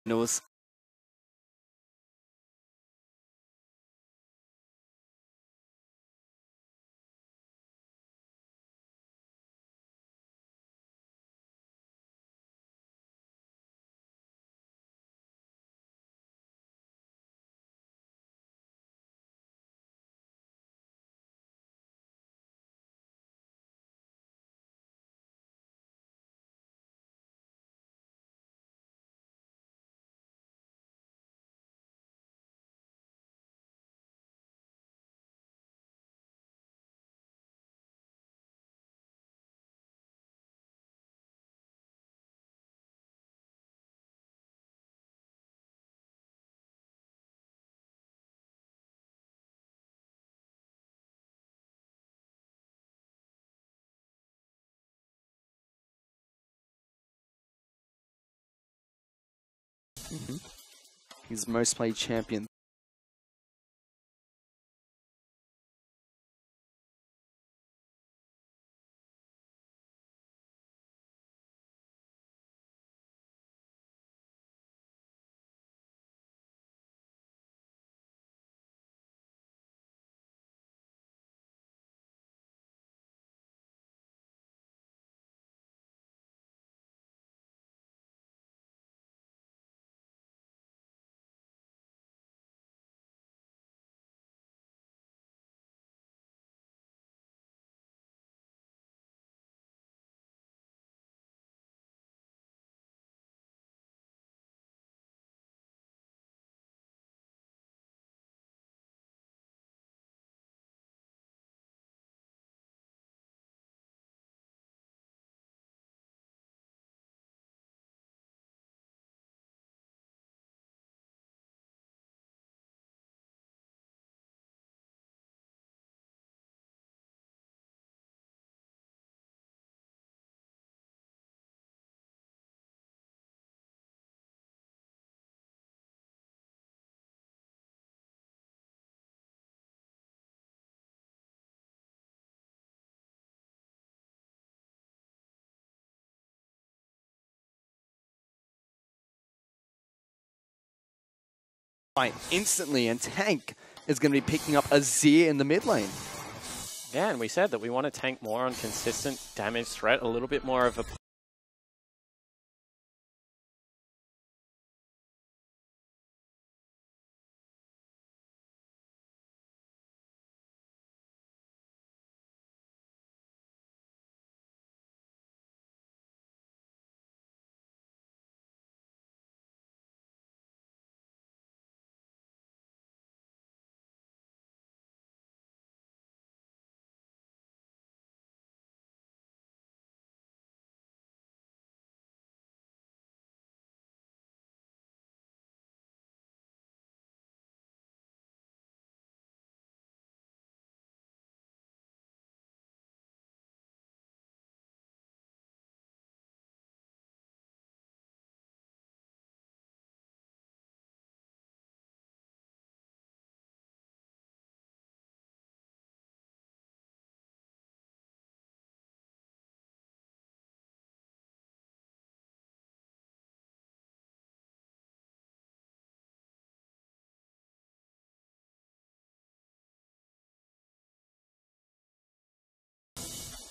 it was his most played champion. Instantly, and Tank is going to be picking up Azir in the mid lane. Yeah, and we said that we want to tank more on consistent damage threat, a little bit more of a...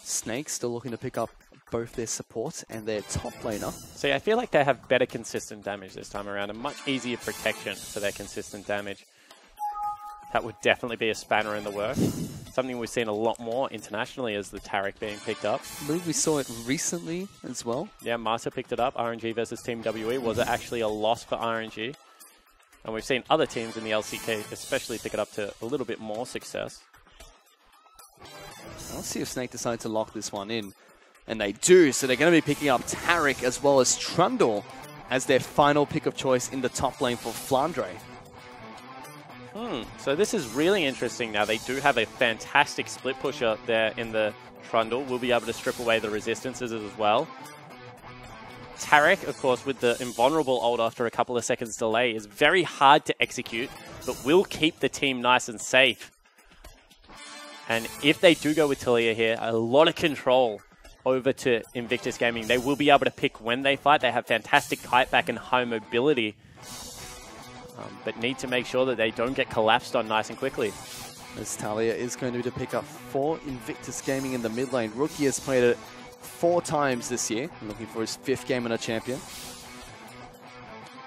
Snake still looking to pick up both their support and their top laner. See, I feel like they have better consistent damage this time around, and much easier protection for their consistent damage. That would definitely be a spanner in the works. Something we've seen a lot more internationally is the Taric being picked up. I believe we saw it recently as well. Yeah, Masa picked it up. RNG versus Team WE. Was it actually a loss for RNG? And we've seen other teams in the LCK especially pick it up to a little bit more success. Let's see if Snake decide to lock this one in. And they do, so they're going to be picking up Taric as well as Trundle as their final pick of choice in the top lane for Flandre. So this is really interesting now. They do have a fantastic split pusher there in the Trundle. We'll be able to strip away the resistances as well. Taric, of course, with the invulnerable ult after a couple of seconds delay, is very hard to execute, but will keep the team nice and safe. And if they do go with Talia here, a lot of control over to Invictus Gaming. They will be able to pick when they fight. They have fantastic kite back and high mobility, but need to make sure that they don't get collapsed on nice and quickly. As Talia is going to be the pickup for Invictus Gaming in the mid lane. Rookie has played it 4 times this year, looking for his 5th game in a champion.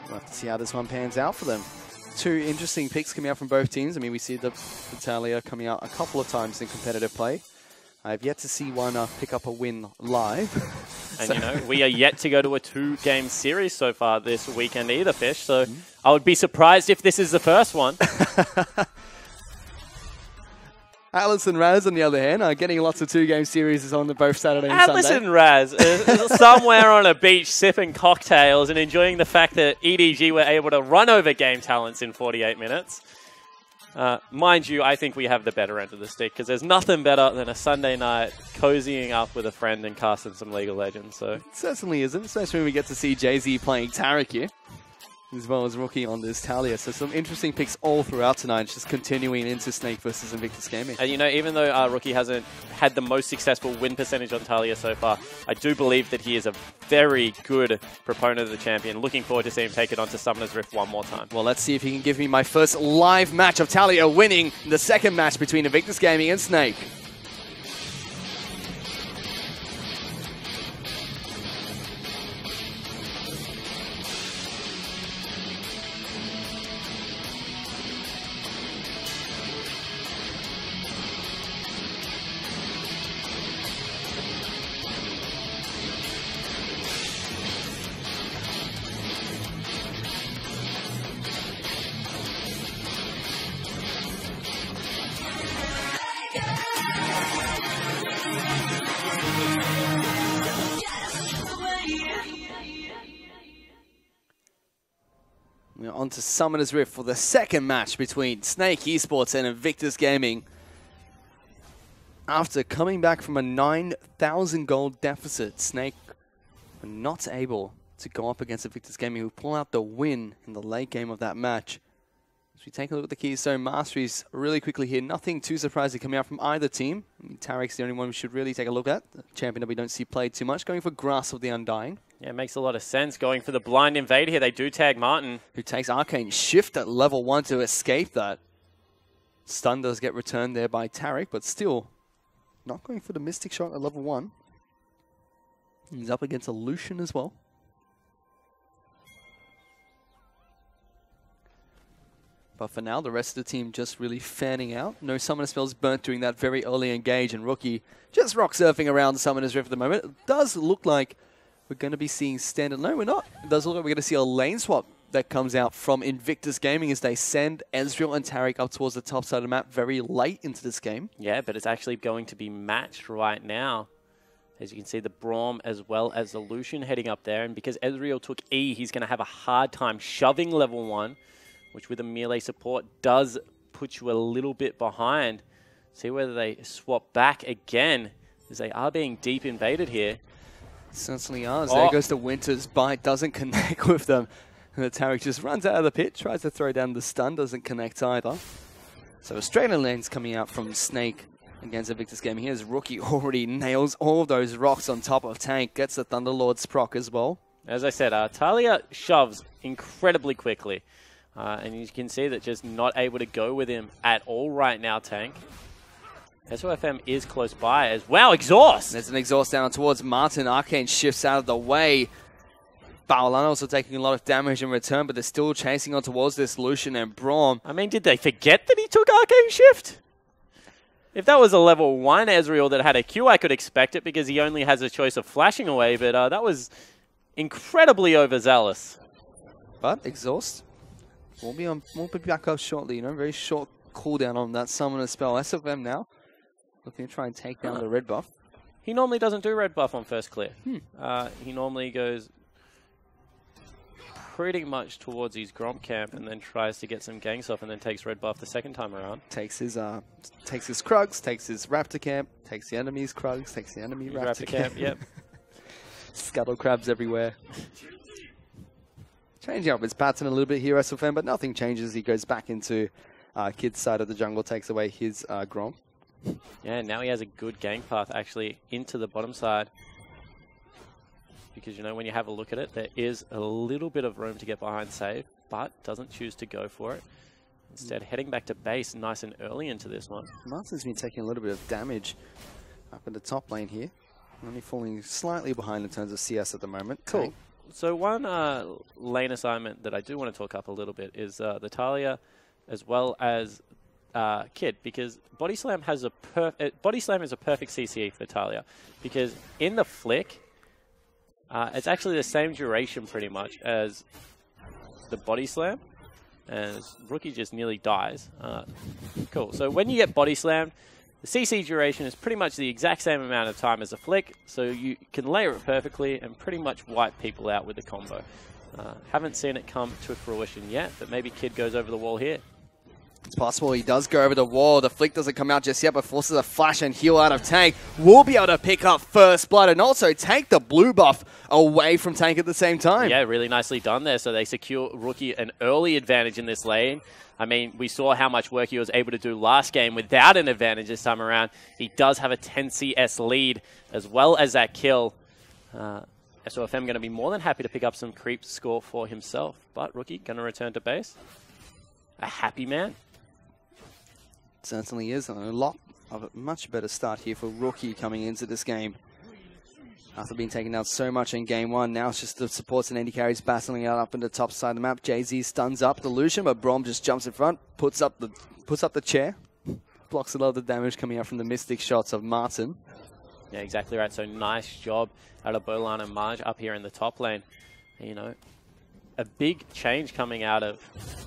We'll have to see how this one pans out for them. 2 interesting picks coming out from both teams. I mean, we see the Talia coming out a couple of times in competitive play. I've yet to see one pick up a win live. And, you know, we are yet to go to a 2-game series so far this weekend either, Fish. So I would be surprised if this is the first one. Atlas and Raz, on the other hand, are getting lots of 2-game series on both Saturday and Atlas Sunday. and Raz somewhere on a beach sipping cocktails and enjoying the fact that EDG were able to run over game talents in 48 minutes. Mind you, I think we have the better end of the stick because there's nothing better than a Sunday night cozying up with a friend and casting some League of Legends. So it certainly isn't, especially when we get to see Jay-Z playing Tarek here, as well as Rookie on this Talia. So some interesting picks all throughout tonight, just continuing into Snake versus Invictus Gaming. And you know, even though Rookie hasn't had the most successful win percentage on Talia so far, I do believe that he is a very good proponent of the champion. Looking forward to seeing him take it on to Summoner's Rift one more time. Well, let's see if he can give me my first live match of Talia winning the 2nd match between Invictus Gaming and Snake. We're on to Summoner's Rift for the 2nd match between Snake eSports and Invictus Gaming. After coming back from a 9,000 gold deficit, Snake were not able to go up against Invictus Gaming, who pull out the win in the late game of that match. As we take a look at the Keystone Masteries really quickly here, nothing too surprising coming out from either team. I mean, Tarek's the only one we should really take a look at. The champion that we don't see played too much, going for Grasp of the Undying. Yeah, it makes a lot of sense going for the blind invade here. They do tag Martin, who takes Arcane Shift at level 1 to escape that. Stun does get returned there by Tarek, but still not going for the Mystic Shot at level 1. He's up against a Lucian as well. But for now, the rest of the team just really fanning out. No summoner spells burnt during that very early engage, and Rookie just rock surfing around Summoner's Rift at the moment. It does look like we're going to be seeing standard. No, we're not. It does look like we're going to see a lane swap that comes out from Invictus Gaming as they send Ezreal and Tarek up towards the top side of the map very late into this game. Yeah, but it's actually going to be matched right now. As you can see, the Braum as well as the Lucian heading up there. And because Ezreal took E, he's going to have a hard time shoving level 1, which with a melee support does put you a little bit behind. See whether they swap back again, as they are being deep invaded here. Certainly are. There goes the Winter's Bite, doesn't connect with them. And the Tarek just runs out of the pit, tries to throw down the stun, doesn't connect either. So Australian lanes coming out from Snake against Invictus Gaming. Here's Rookie already nails all of those rocks on top of Tank, gets the Thunderlord's proc as well. As I said, Talia shoves incredibly quickly. And you can see that just not able to go with him at all right now, Tank. SOFM is close by as wow, exhaust! There's an exhaust down towards Martin. Arcane shifts out of the way. Baolan also taking a lot of damage in return, but they're still chasing on towards this Lucian and Braum. I mean, did they forget that he took Arcane Shift? If that was a level 1 Ezreal that had a Q, I could expect it because he only has a choice of flashing away, but that was incredibly overzealous. But exhaust will be back up shortly, you know, very short cooldown on that summoner spell. SFM now looking to try and take down the red buff. He normally doesn't do red buff on first clear. He normally goes pretty much towards his Gromp camp and then tries to get some ganks off and then takes red buff the second time around. Takes his Krugs, takes his Raptor camp, takes the enemy's Krugs, takes the enemy Raptor camp. Yep. Scuttle crabs everywhere. Changing up his pattern a little bit here, SFM, but nothing changes. He goes back into Kid's side of the jungle, takes away his Gromp. Yeah, now he has a good gank path actually into the bottom side. Because, you know, when you have a look at it, there is a little bit of room to get behind save, but doesn't choose to go for it. Instead, heading back to base nice and early into this one. Martin's been taking a little bit of damage up in the top lane here. Only falling slightly behind in terms of CS at the moment. Cool. So one lane assignment that I do want to talk up a little bit is the Talia as well as Kid, because Body Slam has a Body Slam is a perfect CCE for Talia, because in the flick, it's actually the same duration pretty much as the Body Slam, and Rookie just nearly dies. Cool. So when you get Body Slammed, the CC duration is pretty much the exact same amount of time as a flick, so you can layer it perfectly and pretty much wipe people out with the combo. Haven't seen it come to fruition yet, but maybe Kid goes over the wall here. It's possible he does go over the wall. The flick doesn't come out just yet, but forces a flash and heal out of Tank. Will be able to pick up first blood and also take the blue buff away from Tank at the same time. Yeah, really nicely done there. So they secure Rookie an early advantage in this lane. I mean, we saw how much work he was able to do last game without an advantage this time around. He does have a 10 CS lead as well as that kill. SOFM going to be more than happy to pick up some creep score for himself. But Rookie going to return to base. A happy man. Certainly is, and a lot of a much better start here for Rookie coming into this game. After being taken out so much in game one, now it's just the supports and AD carries battling out up in the top side of the map. Jay-Z stuns up the Lucian, but Brom just jumps in front, puts up the chair, blocks a lot of the damage coming out from the Mystic shots of Martin. Yeah, exactly right. So nice job out of Bolan and Marge up here in the top lane. You know, a big change coming out of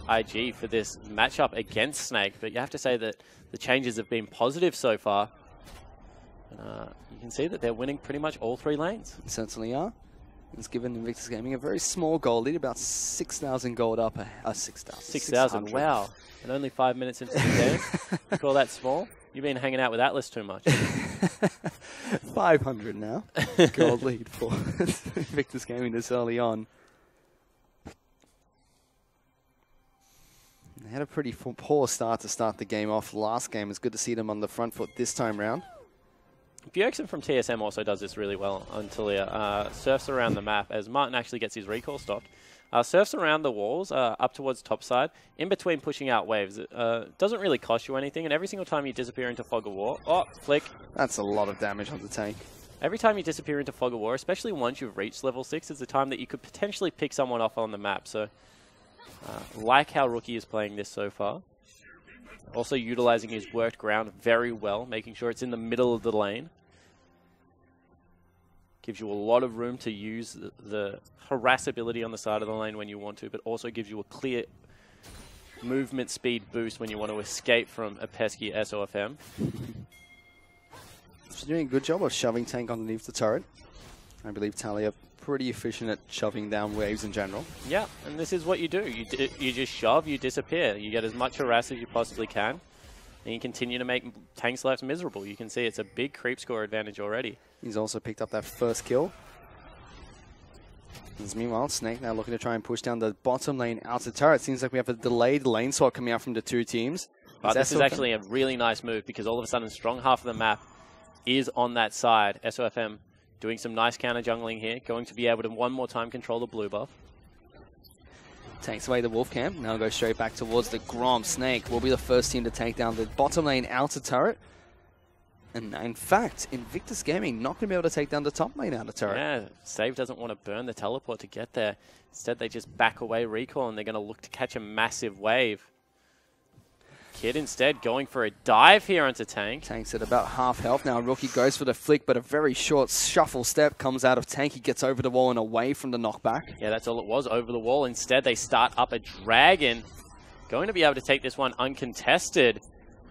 IG for this matchup against Snake, but you have to say that the changes have been positive so far. You can see that they're winning pretty much all three lanes. Certainly are. It's given Invictus Gaming a very small gold lead, about 6,000 gold up. 6,000, wow. And only 5 minutes into the game. You call that small? You've been hanging out with Atlas too much. 500 now. Gold lead for Invictus Gaming this early on. They had a pretty poor start to start the game off last game. It's good to see them on the front foot this time round. Bjergsen from TSM also does this really well until he surfs around the map as Martin actually gets his recall stopped. Surfs around the walls up towards top side, in between pushing out waves. It doesn't really cost you anything, and every single time you disappear into Fog of War... Oh, flick. That's a lot of damage on the tank. Every time you disappear into Fog of War, especially once you've reached level 6, is the time that you could potentially pick someone off on the map. So, like how Rookie is playing this so far. Also utilizing his worked ground very well, making sure it's in the middle of the lane. Gives you a lot of room to use the harassability on the side of the lane when you want to, but also gives you a clear movement speed boost when you want to escape from a pesky SOFM. She's doing a good job of shoving Tank underneath the turret. I believe Talia pretty efficient at shoving down waves in general. Yeah, and this is what you do. You just shove, you disappear. You get as much harass as you possibly can, and you continue to make Tank's lives miserable. You can see it's a big creep score advantage already. He's also picked up that first kill. Meanwhile, Snake now looking to try and push down the bottom lane outer turret. Seems like we have a delayed lane swap coming out from the two teams. But this is actually a really nice move because all of a sudden strong half of the map is on that side. SOFM doing some nice counter jungling here. Going to be able to one more time control the blue buff. Takes away the Wolf Camp. Now goes straight back towards the Grom. Snake will be the first team to take down the bottom lane outer turret. And in fact, Invictus Gaming not going to be able to take down the top lane outer turret. Yeah, Save doesn't want to burn the teleport to get there. Instead, they just back away recall, and they're going to look to catch a massive wave. Kid instead going for a dive here onto Tank. Tank's at about half health now. Rookie goes for the flick, but a very short shuffle step comes out of Tank. He gets over the wall and away from the knockback. Yeah, that's all it was, over the wall. Instead, they start up a Dragon. Going to be able to take this one uncontested.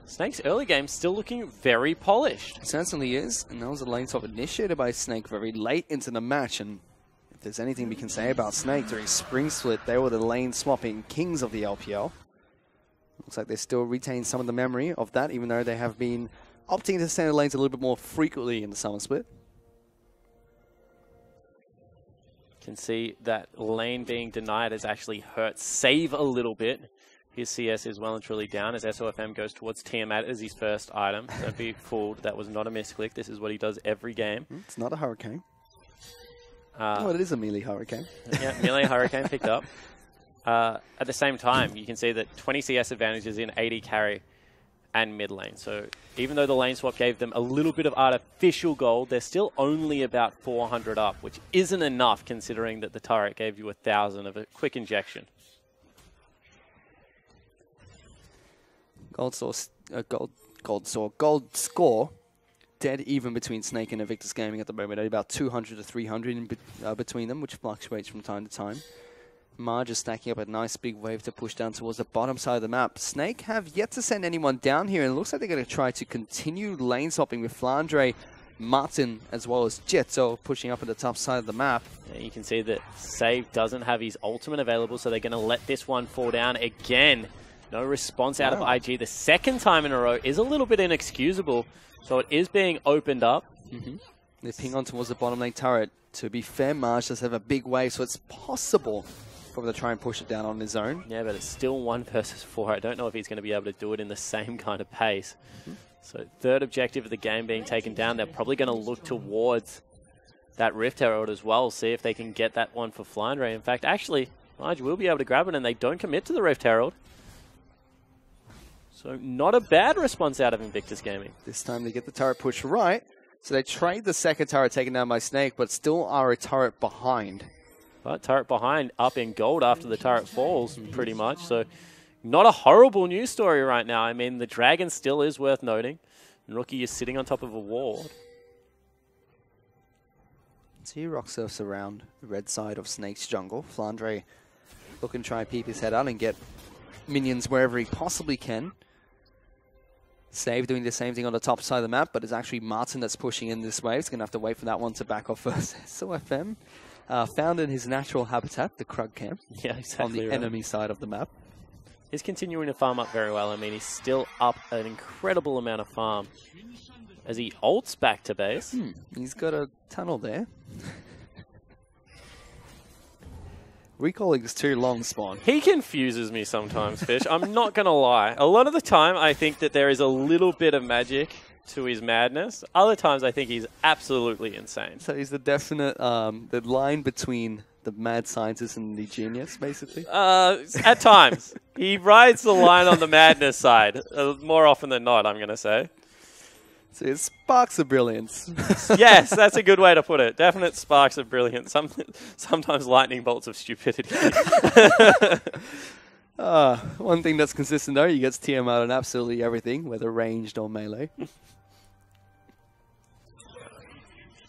Snake's early game still looking very polished. It certainly is, and that was a lane swap initiated by Snake very late into the match. And if there's anything we can say about Snake during Spring Split, they were the lane swapping kings of the LPL. Looks like they still retain some of the memory of that, even though they have been opting to standard lanes a little bit more frequently in the Summer Split. Can see that lane being denied has actually hurt Save a little bit. His CS is well and truly down as SOFM goes towards Tiamat as his first item. Don't be fooled. That was not a misclick. This is what he does every game. It's not a Hurricane. Well, it is a melee Hurricane. Yeah, melee Hurricane picked up. At the same time, you can see that 20 CS advantages in 80 carry and mid lane. So even though the lane swap gave them a little bit of artificial gold, they're still only about 400 up, which isn't enough considering that the turret gave you 1,000 of a quick injection. Gold score, dead even between Snake and Invictus Gaming at the moment, at about 200 to 300 between them, which fluctuates from time to time. Marge is stacking up a nice big wave to push down towards the bottom side of the map. Snake have yet to send anyone down here, and it looks like they're going to try to continue lane swapping with Flandre, Martin, as well as Jetso pushing up at the top side of the map. Yeah, you can see that Save doesn't have his ultimate available, so they're going to let this one fall down again. No response out of IG the second time in a row is a little bit inexcusable, so it is being opened up. They ping on towards the bottom lane turret. To be fair, Marge does have a big wave, so it's possible for him to try and push it down on his own. Yeah, but it's still 1 versus 4. I don't know if he's going to be able to do it in the same kind of pace. So third objective of the game being taken down. They're probably going to look towards that Rift Herald as well, see if they can get that one for Flandre. In fact, actually, Marge will be able to grab it, and they don't commit to the Rift Herald. So not a bad response out of Invictus Gaming. This time they get the turret push right. So they trade the second turret taken down by Snake, but still are a turret behind. But turret behind, up in gold after the turret falls, pretty much. So not a horrible news story right now. I mean, the Dragon still is worth noting. And Rookie is sitting on top of a ward. So he rock surfs around the red side of Snake's jungle. Flandre looking to try and peep his head out and get minions wherever he possibly can. Save doing the same thing on the top side of the map, but it's actually Martin that's pushing in this way. He's going to have to wait for that one to back off first. SOFM found in his natural habitat, the Krug camp, on the enemy side of the map. He's continuing to farm up very well. I mean, he's still up an incredible amount of farm as he ults back to base. He's got a tunnel there. Recalling is too long, Spawn. He confuses me sometimes, Fish. I'm not going to lie. A lot of the time, I think that there is a little bit of magic to his madness. Other times, I think he's absolutely insane. So he's the definite, the line between the mad scientist and the genius, basically? At times. He rides the line on the madness side. More often than not, I'm going to say. So it's sparks of brilliance. Yes, that's a good way to put it. Definite sparks of brilliance. Sometimes lightning bolts of stupidity. One thing that's consistent though, he gets TM out on absolutely everything, whether ranged or melee.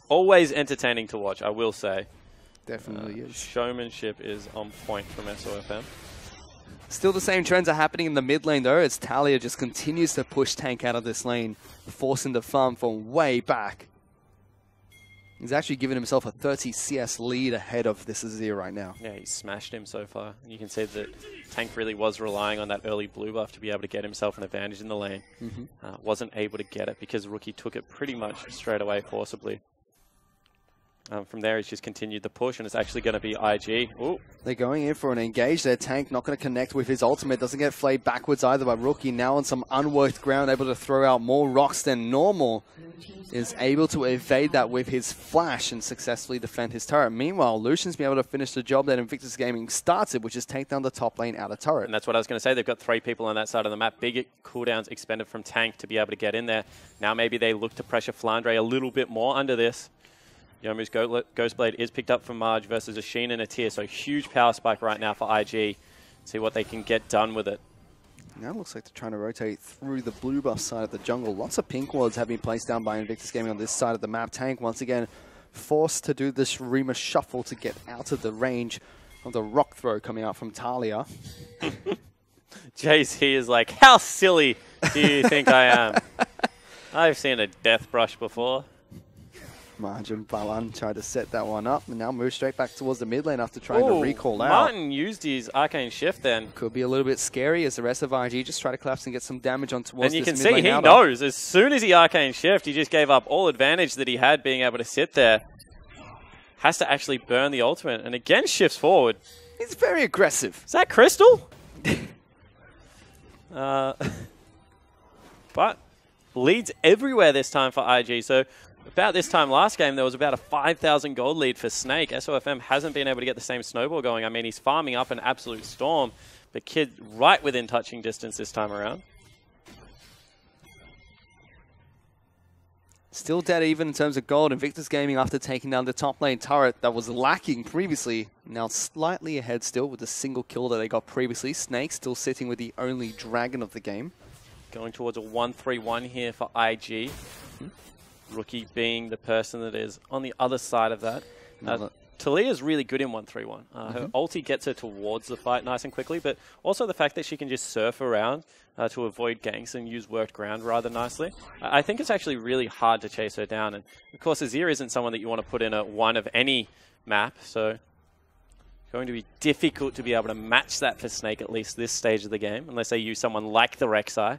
Always entertaining to watch, I will say. Definitely is. Showmanship is on point from SOFM. Still the same trends are happening in the mid lane though, as Talia just continues to push Tank out of this lane, forcing the farm from way back. He's actually given himself a 30 CS lead ahead of this Azir right now. Yeah, he's smashed him so far. You can see that Tank really was relying on that early blue buff to be able to get himself an advantage in the lane. Wasn't able to get it because Rookie took it pretty much straight away forcibly. From there, he's just continued the push, and it's actually going to be IG. Ooh. They're going in for an engage there. Tank not going to connect with his ultimate. Doesn't get flayed backwards either by Rookie. Now on some unworked ground, able to throw out more rocks than normal. Is able to evade that with his flash and successfully defend his turret. Meanwhile, Lucian's been able to finish the job that Invictus Gaming started, which is take down the top lane out of turret. And that's what I was going to say. They've got 3 people on that side of the map. Big cooldowns expended from Tank to be able to get in there. Now maybe they look to pressure Flandre a little bit more under this. Yomu's Ghostblade is picked up from Marge versus a Sheen and a Tier, so huge power spike right now for IG. See what they can get done with it. Now it looks like they're trying to rotate through the blue buff side of the jungle. Lots of pink wards have been placed down by Invictus Gaming on this side of the map. Tank, once again, forced to do this Rima shuffle to get out of the range of the rock throw coming out from Talia. JC is like, how silly do you think I am? I've seen a death brush before. Marge and Balan tried to set that one up and now move straight back towards the mid lane after trying to recall out. Martin used his Arcane Shift then. Could be a little bit scary as the rest of IG just try to collapse and get some damage on towards this mid lane. And you can see he knows. As soon as he Arcane Shift, he just gave up all advantage that he had being able to sit there. Has to actually burn the ultimate and again shifts forward. He's very aggressive. Is that Crystal? But leads everywhere this time for IG. So about this time last game, there was about a 5,000 gold lead for Snake. SOFM hasn't been able to get the same snowball going. I mean, he's farming up an absolute storm, but Kid right within touching distance this time around. Still dead even in terms of gold. Invictus Gaming, after taking down the top lane turret that was lacking previously, now slightly ahead still with the single kill that they got previously. Snake still sitting with the only dragon of the game. Going towards a 1-3-1 here for IG. Rookie being the person that is on the other side of that. Talia's really good in 1-3-1. Her ulti gets her towards the fight nice and quickly, but also the fact that she can just surf around to avoid ganks and use worked ground rather nicely. I think it's actually really hard to chase her down. And of course, Azir isn't someone that you want to put in a one of any map, so going to be difficult to be able to match that for Snake at least this stage of the game, unless they use someone like the Rek'Sai.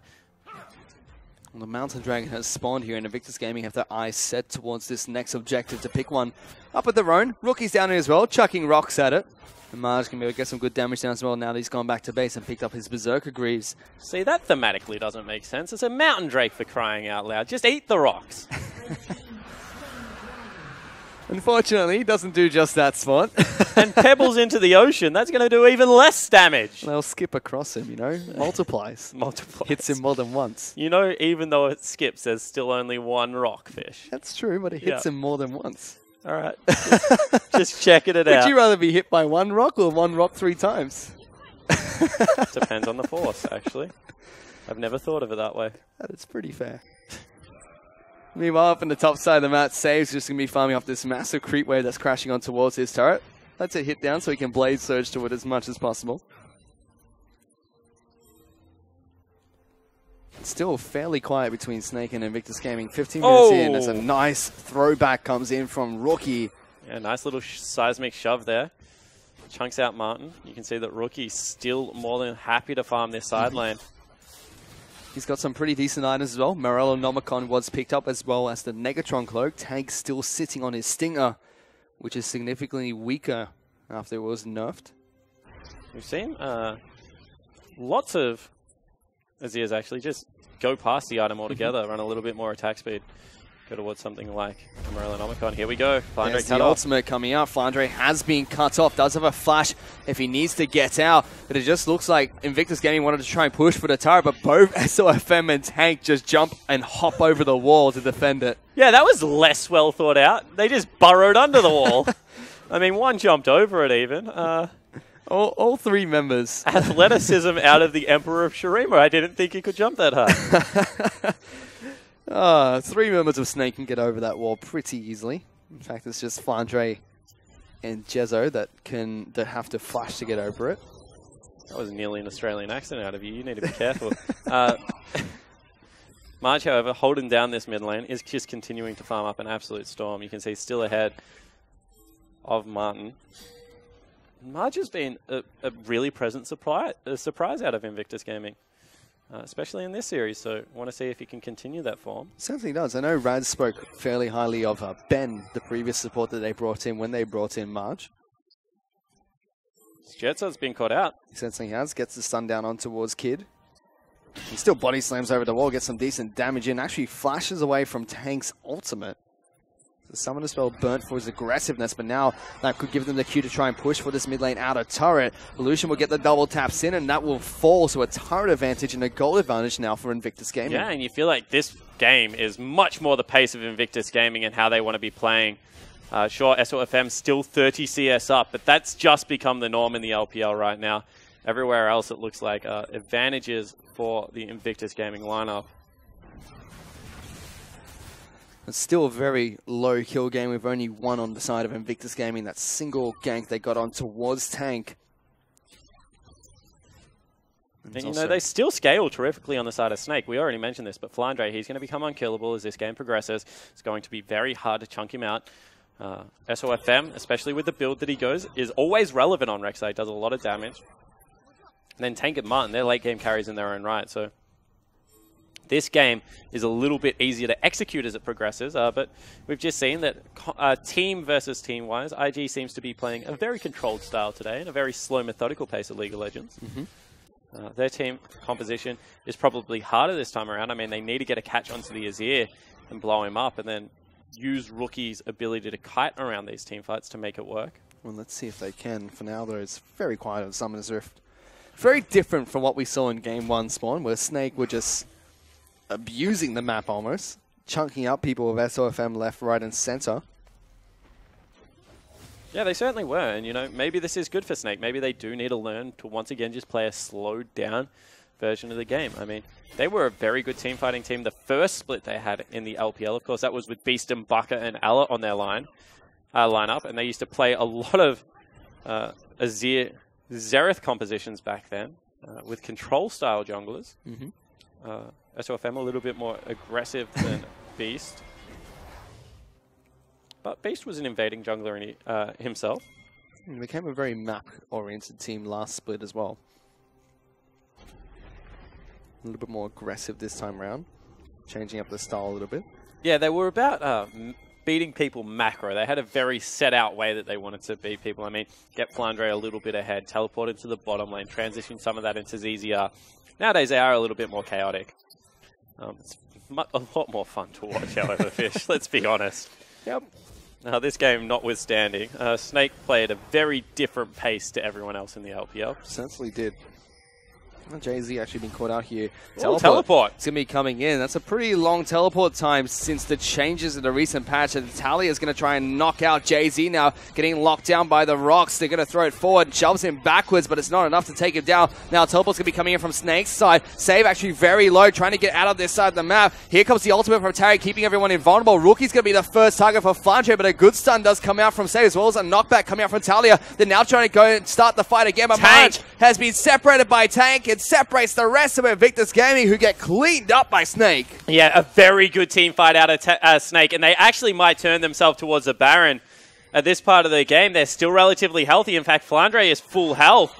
Well, the Mountain Dragon has spawned here, and Invictus Gaming have their eyes set towards this next objective to pick one up at their own. Rookie's down here as well, chucking rocks at it. And Marge can be able to get some good damage down as well now that he's gone back to base and picked up his Berserker Greaves. See, that thematically doesn't make sense. It's a Mountain Drake for crying out loud. Just eat the rocks. Unfortunately, he doesn't do just that, Spot. And pebbles into the ocean, that's going to do even less damage. They'll skip across him, you know? Multiplies. Multiplies. Hits him more than once. You know, even though it skips, there's still only one rockfish. That's true, but it hits him more than once. All right. Just checking it out. Would you rather be hit by one rock or one rock 3 times? Depends on the force, actually. I've never thought of it that way. That is pretty fair. Meanwhile, up on the top side of the map, Save's just going to be farming off this massive creep wave that's crashing on towards his turret. Let's it hit down so he can blade surge to it as much as possible. It's still fairly quiet between Snake and Invictus Gaming. 15 minutes in as a nice throwback comes in from Rookie. Yeah, nice little seismic shove there. Chunks out Martin. You can see that Rookie's still more than happy to farm this side lane. He's got some pretty decent items as well. Morellonomicon was picked up as well as the Negatron Cloak. Tank still sitting on his Stinger, which is significantly weaker after it was nerfed. We've seen lots of Azirs actually just go past the item altogether, run a little bit more attack speed, go towards something like Morellonomicon. Here we go. Flandre There's cut the off. ultimate coming out. Flandre has been cut off. Does have a flash if he needs to get out. But it just looks like Invictus Gaming wanted to try and push for the turret, but both SOFM and Tank just jump and hop over the wall to defend it. Yeah, that was less well thought out. They just burrowed under the wall. I mean, one jumped over it even. All 3 members. Athleticism out of the Emperor of Shurima. I didn't think he could jump that high. 3 members of Snake can get over that wall pretty easily. In fact, it's just Flandre and Jezzo that have to flash to get over it. That was nearly an Australian accent out of you. You need to be careful. Marge, however, holding down this mid lane, is just continuing to farm up an absolute storm. You can see still ahead of Martin. Marge has been a really pleasant surprise out of Invictus Gaming, especially in this series. So I want to see if he can continue that form. Certainly does. I know Raz spoke fairly highly of Ben, the previous support that they brought in when they brought in Marge. Jetson's been caught out. He certainly has. Gets the stun down on towards Kid. He still body slams over the wall, gets some decent damage in. Actually flashes away from Tank's ultimate. The Summoner Spell burnt for his aggressiveness, but now that could give them the cue to try and push for this mid lane outer turret. Lucian will get the double taps in, and that will fall, so a turret advantage and a goal advantage now for Invictus Gaming. Yeah, and you feel like this game is much more the pace of Invictus Gaming and how they want to be playing. Sure, SOFM still 30 CS up, but that's just become the norm in the LPL right now. Everywhere else, it looks like advantages for the Invictus Gaming lineup. It's still a very low kill game with only 1 on the side of Invictus Gaming. That single gank they got on towards Tank. And you know, they still scale terrifically on the side of Snake. We already mentioned this, but Flandre, he's going to become unkillable as this game progresses. It's going to be very hard to chunk him out. SOFM, especially with the build that he goes, is always relevant on Rek'Sai. Does a lot of damage. And then Tank and Martin, they're late game carries in their own right. So this game is a little bit easier to execute as it progresses, but we've just seen that team versus team-wise, IG seems to be playing a very controlled style today and a very slow, methodical pace of League of Legends. Their team composition is probably harder this time around. I mean, they need to get a catch onto the Azir and blow him up, and then use Rookie's ability to kite around these team fights to make it work. Well, let's see if they can. For now, though, it's very quiet on Summoner's Rift. Very different from what we saw in Game 1 Spawn, where Snake were just abusing the map almost, chunking up people with SOFM left, right, and center. Yeah, they certainly were, and you know, maybe this is good for Snake. Maybe they do need to learn to once again just play a slowed down version of the game. I mean, they were a very good team fighting team. The first split they had in the LPL, of course, that was with Beast and Baka and Alla on their lineup, and they used to play a lot of Azir Xerath compositions back then with control-style junglers. SOFM a little bit more aggressive than Beast. But Beast was an invading jungler himself. He became a very map-oriented team last split as well. A little bit more aggressive this time around, changing up the style a little bit. Yeah, they were about beating people macro. They had a very set-out way that they wanted to beat people. I mean, get Flandre a little bit ahead, teleport into the bottom lane, transition some of that into ZZR. Nowadays, they are a little bit more chaotic. It's a lot more fun to watch, however, Fish. Let's be honest. Yep. This game notwithstanding, Snake played at a very different pace to everyone else in the LPL. Certainly did. Jay-Z actually been caught out here. Teleport. It's going to be coming in. That's a pretty long teleport time since the changes in the recent patch. And Talia is going to try and knock out Jay-Z now, getting locked down by the rocks. They're going to throw it forward, shoves him backwards, but it's not enough to take him down. Now teleport's going to be coming in from Snake's side. Save actually very low, trying to get out of this side of the map. Here comes the ultimate from Talia, keeping everyone invulnerable. Rookie's going to be the first target for Flandre, but a good stun does come out from Save, as well as a knockback coming out from Talia. They're now trying to go and start the fight again, but Tank has been separated by Tank. It separates the rest of Invictus Gaming, who get cleaned up by Snake. Yeah, a very good team fight out of Snake, and they actually might turn themselves towards the Baron. At this part of the game, they're still relatively healthy. In fact, Flandre is full health.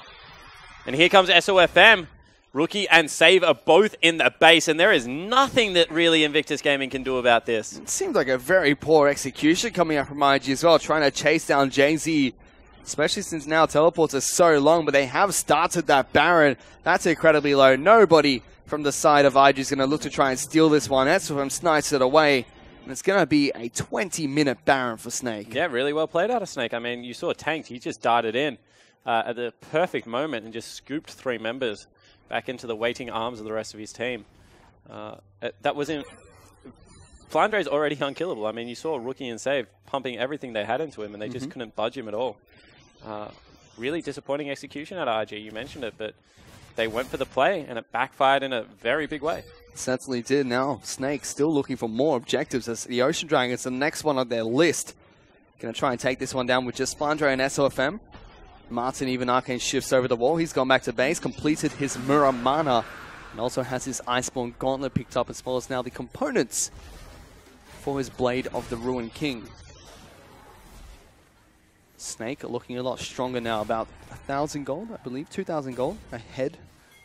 And here comes SOFM. Rookie and Save are both in the base, and there is nothing that really Invictus Gaming can do about this. It seems like a very poor execution coming up from IG as well, trying to chase down Jay-Z. Especially since now teleports are so long, but they have started that Baron. That's incredibly low. Nobody from the side of IG is going to look to try and steal this one. SOFM snipes it away, and it's going to be a 20-minute Baron for Snake. Yeah, really well played out of Snake. I mean, you saw Tanked. He just darted in at the perfect moment and just scooped 3 members back into the waiting arms of the rest of his team. That was in... Flandre's already unkillable. I mean, you saw Rookie and Save pumping everything they had into him, and they just couldn't budge him at all. Really disappointing execution at RG. You mentioned it, but they went for the play, and it backfired in a very big way. Certainly did. Now, Snake still looking for more objectives as the Ocean Dragon is the next one on their list. Going to try and take this one down with just Flandre and SOFM. Martin even Arcane shifts over the wall. He's gone back to base, completed his Muramana, and also has his Iceborne Gauntlet picked up, as well as now the components for his Blade of the Ruined King. Snake looking a lot stronger now, about 1,000 gold, I believe, 2,000 gold ahead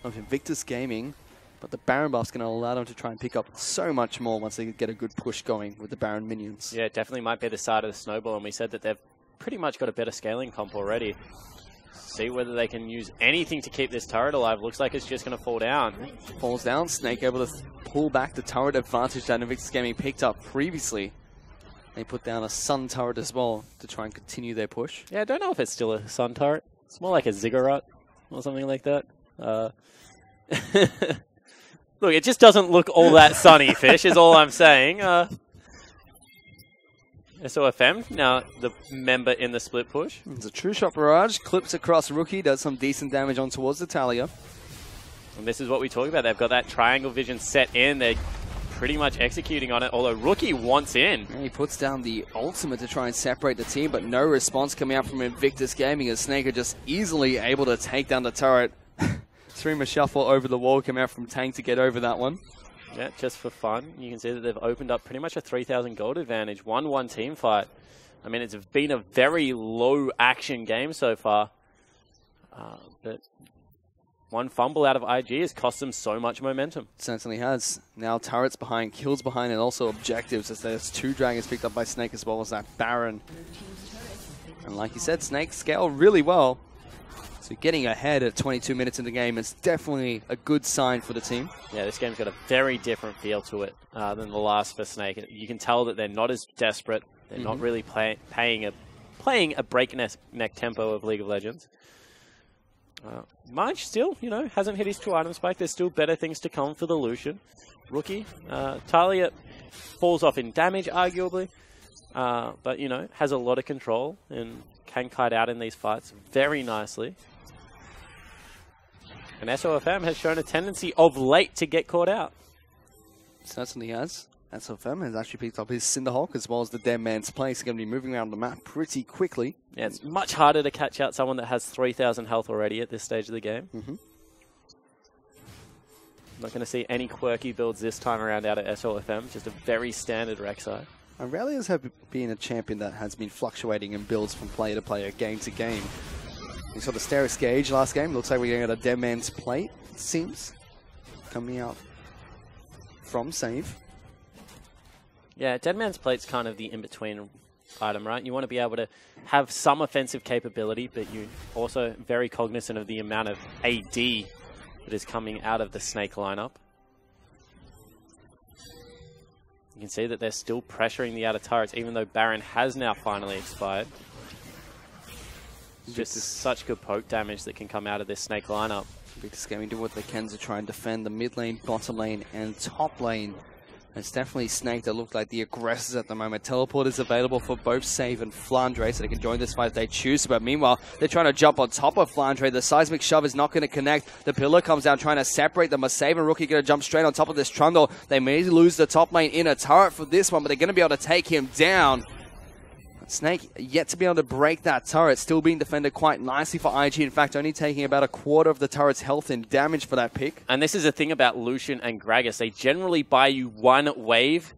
of Invictus Gaming. But the Baron buff's going to allow them to try and pick up so much more once they get a good push going with the Baron minions. Yeah, it definitely might be the side of the snowball, and we said that they've pretty much got a better scaling comp already. See whether they can use anything to keep this turret alive. Looks like it's just going to fall down. Falls down. Snake able to pull back the turret advantage that Invictus Gaming picked up previously. They put down a Sun turret as well to try and continue their push. Yeah, I don't know if it's still a Sun turret. It's more like a Ziggurat or something like that. Look, it just doesn't look all that sunny, Fish, is all I'm saying. SOFM, now the member in the split push. It's a true shot barrage, clips across Rookie, does some decent damage on towards the Talia. And this is what we talk about. They've got that triangle vision set in. They're pretty much executing on it, although Rookie wants in. And he puts down the ultimate to try and separate the team, but no response coming out from Invictus Gaming as Snake are just easily able to take down the turret. Streamer shuffle over the wall coming out from Tank to get over that one. Yeah, just for fun. You can see that they've opened up pretty much a 3,000 gold advantage. 1-1 team fight. I mean, it's been a very low action game so far. But one fumble out of IG has cost them so much momentum. Certainly has. Now turrets behind, kills behind, and also objectives as there's 2 dragons picked up by Snake as well as that Baron. And like you said, Snake scale really well. So getting ahead at 22 minutes in the game is definitely a good sign for the team. Yeah, this game's got a very different feel to it than the last for Snake. You can tell that they're not as desperate. They're not really playing a breakneck tempo of League of Legends. March still, hasn't hit his 2-item spike. There's still better things to come for the Lucian. Rookie, Talia falls off in damage, arguably. But, has a lot of control and can kite out in these fights very nicely. And SOFM has shown a tendency of late to get caught out. Certainly has. SOFM has actually picked up his Cinderhawk as well as the Dead Man's Place. Going to be moving around the map pretty quickly. Yeah, it's much harder to catch out someone that has 3,000 health already at this stage of the game. Not going to see any quirky builds this time around out at SOFM. Just a very standard Rek'Sai. Aurelia's have been a champion that has been fluctuating in builds from player to player, game to game. We saw the Steris Gauge last game. Looks like we're going to get a Dead Man's Plate, it seems, coming out from Save. Yeah, Dead Man's Plate's kind of the in-between item, right? You want to be able to have some offensive capability, but you're also very cognizant of the amount of AD that is coming out of the Snake lineup. You can see that they're still pressuring the outer turrets, even though Baron has now finally expired. Just such good poke damage that can come out of this Snake lineup. Invictus Gaming do what they can to try and defend the mid lane, bottom lane, and top lane. It's definitely Snake that look like the aggressors at the moment. Teleport is available for both Save and Flandre, so they can join this fight if they choose to. But meanwhile, they're trying to jump on top of Flandre. The seismic shove is not going to connect. The pillar comes down trying to separate them. A Save and Rookie going to jump straight on top of this Trundle. They may lose the top lane in a turret for this one, but they're going to be able to take him down. Snake yet to be able to break that turret, still being defended quite nicely for IG. In fact, only taking about a quarter of the turret's health and damage for that pick. And this is the thing about Lucian and Gragas. They generally buy you one wave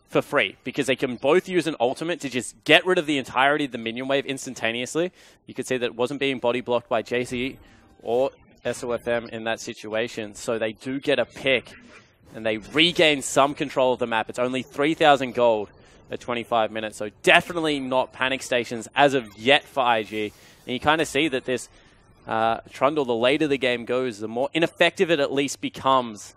for free because they can both use an ultimate to just get rid of the entirety of the minion wave instantaneously. You could see that it wasn't being body blocked by JC or SOFM in that situation. So they do get a pick and they regain some control of the map. It's only 3,000 gold at 25 minutes, so definitely not panic stations as of yet for IG. And you kind of see that this Trundle, the later the game goes, the more ineffective it at least becomes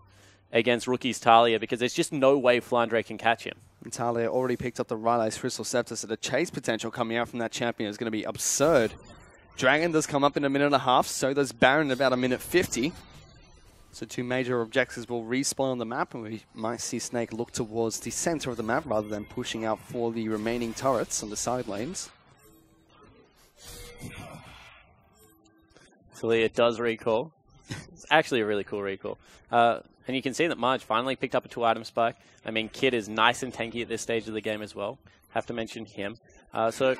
against Rookie's Talia, because there's just no way Flandre can catch him. And Talia already picked up the right ice Crystal Scepter, so the chase potential coming out from that champion is going to be absurd. Dragon does come up in a minute and a half, so does Baron in about a minute 50. So two major objectives will respawn on the map, and we might see Snake look towards the center of the map rather than pushing out for the remaining turrets on the side lanes. Talia does recall. It's actually a really cool recall. And you can see that Marge finally picked up a 2-item spike. I mean, Kid is nice and tanky at this stage of the game as well. Have to mention him. So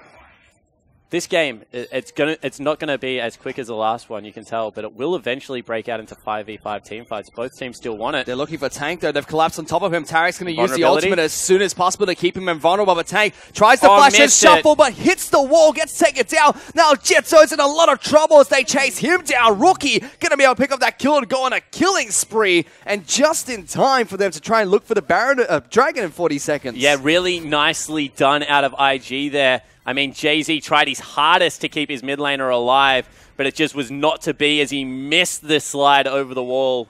this game, it's not going to be as quick as the last one, you can tell, but it will eventually break out into 5v5 team fights. Both teams still want it. They're looking for Tank, though. They've collapsed on top of him. Tarek's going to use the ultimate as soon as possible to keep him invulnerable, but Tank tries to flash and shuffle, but hits the wall, gets taken down. Now Jetso's in a lot of trouble as they chase him down. Rookie going to be able to pick up that kill and go on a killing spree, and just in time for them to try and look for the Dragon in 40 seconds. Yeah, really nicely done out of IG there. I mean, Jay-Z tried his hardest to keep his mid laner alive, but it just was not to be as he missed the slide over the wall.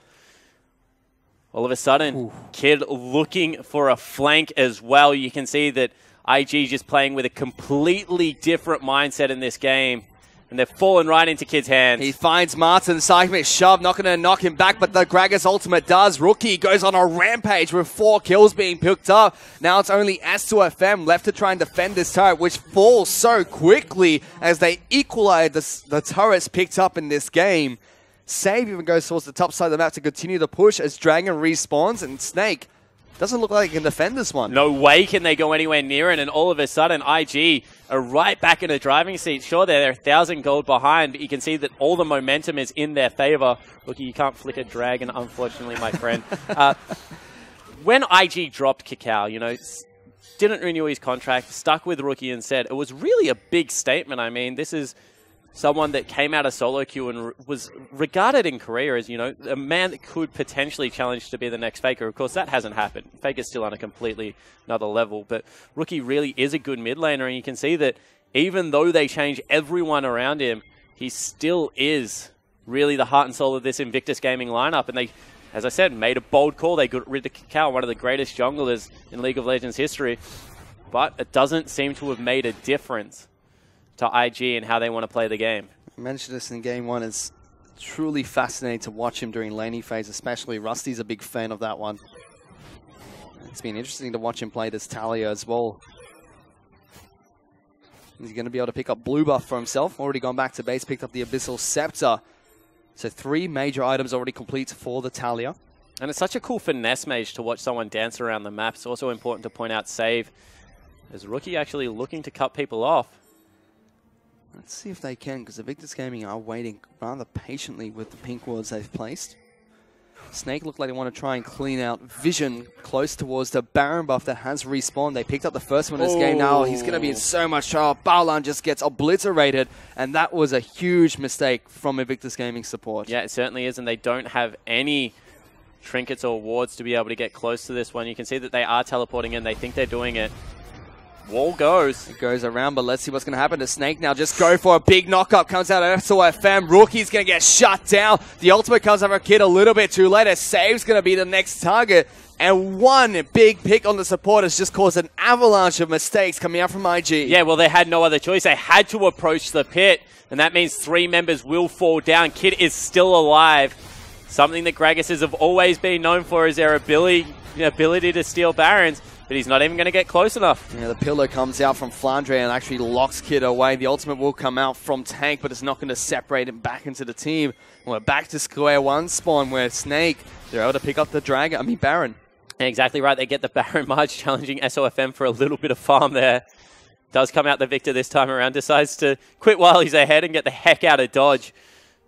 All of a sudden, Kid looking for a flank as well. You can see that IG just playing with a completely different mindset in this game. And they're falling right into Kid's hands. He finds Martin, seismic shove, not going to knock him back, but the Gragas ultimate does. Rookie goes on a rampage with 4 kills being picked up. Now it's only S2FM left to try and defend this turret, which falls so quickly as they equalize the turrets picked up in this game. Save even goes towards the top side of the map to continue the push as Dragon respawns, and Snake doesn't look like he can defend this one. No way can they go anywhere near it, and all of a sudden, IG are right back in a driving seat. Sure, they're 1,000 gold behind, but you can see that all the momentum is in their favor. Look, you can't flick a dragon, unfortunately, my friend. When IG dropped Cacao, didn't renew his contract, stuck with Rookie instead, it was really a big statement. I mean, this is someone that came out of solo queue and was regarded in Korea as, a man that could potentially challenge to be the next Faker. Of course, that hasn't happened. Faker's still on a completely another level, but Rookie really is a good mid laner, and you can see that even though they change everyone around him, he still is really the heart and soul of this Invictus Gaming lineup. And they, as I said, made a bold call. They got rid of Kakao, one of the greatest junglers in League of Legends history. But it doesn't seem to have made a difference to IG and how they want to play the game. I mentioned this in Game 1. It's truly fascinating to watch him during laning phase, especially. Rusty's a big fan of that one. It's been interesting to watch him play this Talia as well. He's going to be able to pick up blue buff for himself. Already gone back to base, picked up the Abyssal Scepter. So 3 major items already complete for the Talia. And it's such a cool finesse mage to watch someone dance around the map. It's also important to point out save. Is Rookie actually looking to cut people off? Let's see if they can, because Invictus Gaming are waiting rather patiently with the pink wards they've placed. Snake looked like they want to try and clean out Vision close towards the Baron buff that has respawned. They picked up the first one in this game. Now he's going to be in so much trouble. Baolan just gets obliterated, and that was a huge mistake from Invictus Gaming support. Yeah, it certainly is, and they don't have any trinkets or wards to be able to get close to this one. You can see that they are teleporting in. They think they're doing it. Wall goes. It goes around, but let's see what's going to happen to Snake now. Just go for a big knock-up. Comes out of SOFM. Rookie's going to get shut down. The ultimate comes over Kid a little bit too late. Save's going to be the next target. And one big pick on the support has just caused an avalanche of mistakes coming out from IG. Yeah, well, they had no other choice. They had to approach the pit, and that means 3 members will fall down. Kid is still alive. Something that Gragas have always been known for is their ability to steal Barons. But he's not even going to get close enough. Yeah, the pillar comes out from Flandre and actually locks Kid away. The ultimate will come out from Tank, but it's not going to separate him back into the team. We're back to square one spawn where Snake, they're able to pick up the Baron. Exactly right. They get the Baron March, challenging SOFM for a little bit of farm there. Does come out the victor this time around. Decides to quit while he's ahead and get the heck out of dodge.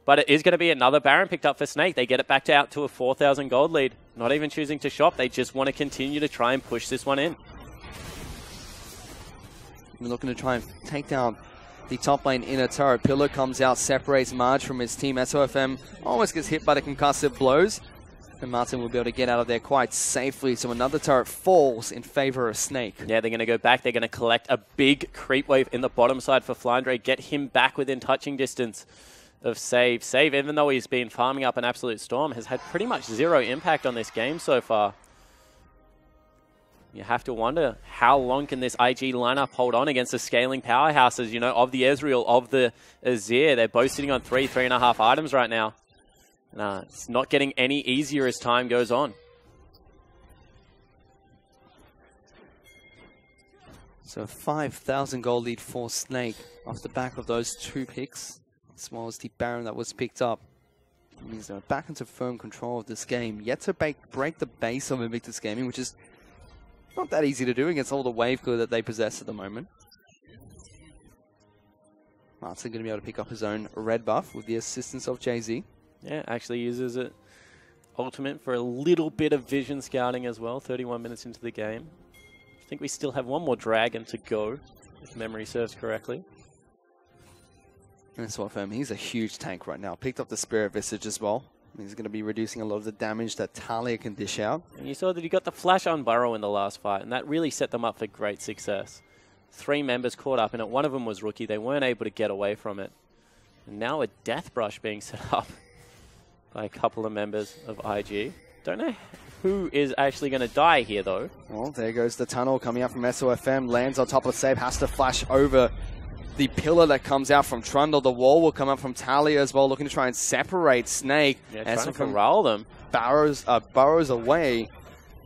But it is going to be another Baron picked up for Snake. They get it back out to a 4,000 gold lead. Not even choosing to shop. They just want to continue to try and push this one in. We're looking to try and take down the top lane inner turret. Pillar comes out, separates Marge from his team. SOFM almost gets hit by the concussive blows. And Martin will be able to get out of there quite safely. So another turret falls in favor of Snake. Yeah, they're going to go back. They're going to collect a big creep wave in the bottom side for Flandre. Get him back within touching distance of Save. Save, even though he's been farming up an absolute storm, has had pretty much 0 impact on this game so far. You have to wonder, how long can this IG lineup hold on against the scaling powerhouses, of the Ezreal, of the Azir? They're both sitting on 3.5 items right now. It's not getting any easier as time goes on. So 5,000 gold lead for Snake off the back of those 2 picks, as well as the Baron that was picked up. It means they're back into firm control of this game. Yet to break the base of Invictus Gaming, which is not that easy to do against all the wave clear that they possess at the moment. Martin going to be able to pick up his own red buff with the assistance of Jay-Z. Yeah, actually uses it ultimate for a little bit of vision scouting as well. 31 minutes into the game. I think we still have one more dragon to go, if memory serves correctly. And SOFM, he's a huge tank right now. Picked up the Spirit Visage as well. He's going to be reducing a lot of the damage that Talia can dish out. And you saw that he got the flash on Burrow in the last fight, and that really set them up for great success. 3 members caught up in it. One of them was Rookie. They weren't able to get away from it. And now a Death Brush being set up by a couple of members of IG. Don't know who is actually going to die here, though. Well, there goes the tunnel coming out from SOFM. Lands on top of Save. Has to flash over the pillar that comes out from Trundle. The wall will come up from Talia as well, looking to try and separate Snake. Yeah, trying to corral them. Burrows away.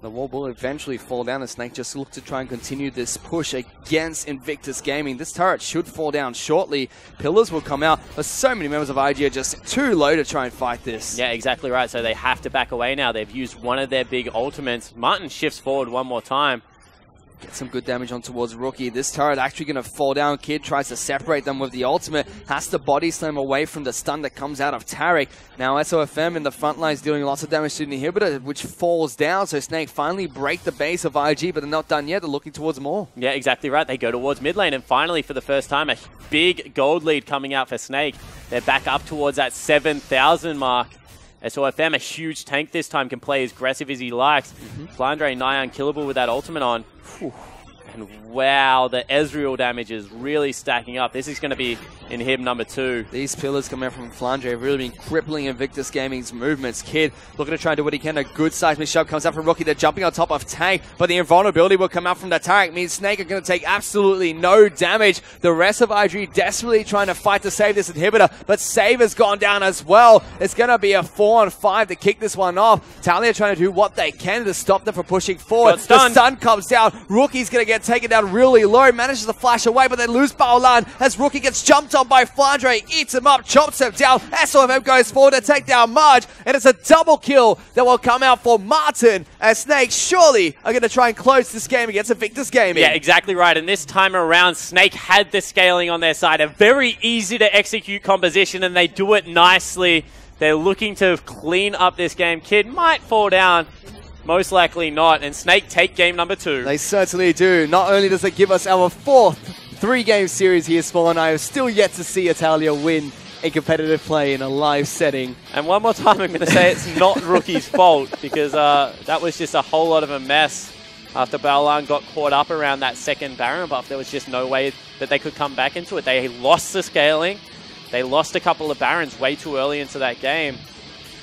The wall will eventually fall down, and Snake just look to try and continue this push against Invictus Gaming. This turret should fall down shortly. Pillars will come out, but so many members of IG are just too low to try and fight this. Yeah, exactly right. So they have to back away now. They've used one of their big ultimates. Martin shifts forward one more time. Get some good damage on towards Rookie. This turret actually going to fall down. Kid tries to separate them with the ultimate. Has to body slam away from the stun that comes out of Tarek. Now SOFM in the front line is dealing lots of damage to the inhibitor, which falls down. So Snake finally break the base of IG, but they're not done yet. They're looking towards more. Yeah, exactly right. They go towards mid lane, and finally, for the first time, a big gold lead coming out for Snake. They're back up towards that 7,000 mark. SOFM, a huge tank this time, can play as aggressive as he likes. Flandre nigh unkillable with that ultimate on. Whew. And wow, the Ezreal damage is really stacking up. This is going to be inhib number 2. These pillars coming out from Flandre have really been crippling Invictus Gaming's movements. Kid looking to try and do what he can. A good seismic shove comes out from Rookie. They're jumping on top of Tank, but the invulnerability will come out from the Tarek. Means Snake are going to take absolutely no damage. The rest of IG desperately trying to fight to save this inhibitor, but Save has gone down as well. It's going to be a 4-on-5 to kick this one off. Talia trying to do what they can to stop them from pushing forward. The stun comes down. Rookie's going to get taken down really low. Manages to flash away, but they lose Baolan as Rookie gets jumped on by Flandre. Eats him up, chops him down. SOFM goes forward to take down Marge, and it's a double kill that will come out for Martin, as Snake surely are going to try and close this game against Invictus Gaming. Yeah, exactly right. And this time around, Snake had the scaling on their side. A very easy to execute composition, and they do it nicely. They're looking to clean up this game. Kid might fall down. Most likely not. And Snake take game number 2. They certainly do. Not only does it give us our 4th 3-game series here, Small, and I have still yet to see Italia win a competitive play in a live setting. And one more time, I'm going to say it's not Rookie's fault, because that was just a whole lot of a mess. After Baolan got caught up around that second Baron buff, there was just no way that they could come back into it. They lost the scaling. They lost a couple of Barons way too early into that game.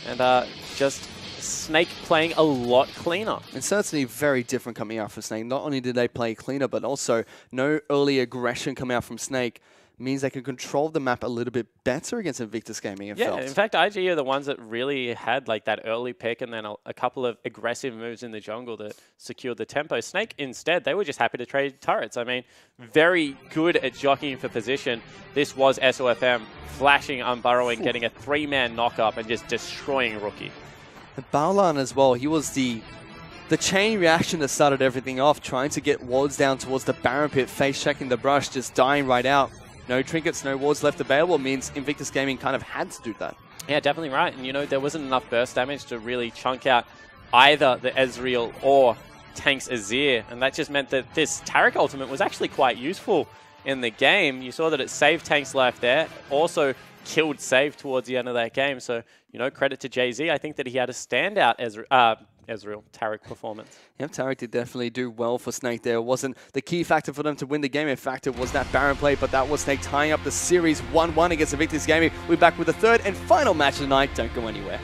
And just Snake playing a lot cleaner. It's certainly very different coming out from Snake. Not only did they play cleaner, but also no early aggression coming out from Snake means they can control the map a little bit better against Invictus Gaming. In fact, IG are the ones that really had like that early pick and then a couple of aggressive moves in the jungle that secured the tempo. Snake, instead, they were just happy to trade turrets. I mean, very good at jockeying for position. This was SOFM flashing, unburrowing, getting a 3-man knock-up and just destroying Rookie. And Baolan as well, he was the chain reaction that started everything off, trying to get wards down towards the Baron pit, face-checking the brush, just dying right out. No trinkets, no wards left available means Invictus Gaming kind of had to do that. Yeah, definitely right. And, you know, there wasn't enough burst damage to really chunk out either the Ezreal or Tank's Azir. And that just meant that this Tarek ultimate was actually quite useful in the game. You saw that it saved Tank's life there. Also killed Save towards the end of that game. So, you know, credit to Jay-Z. I think that he had a standout Ezreal Tarek performance. Yep, Tarek did definitely do well for Snake there. It wasn't the key factor for them to win the game. In fact, it was that Baron play, but that was Snake tying up the series 1-1 against Invictus Gaming. We're back with the 3rd and final match of the night. Don't go anywhere.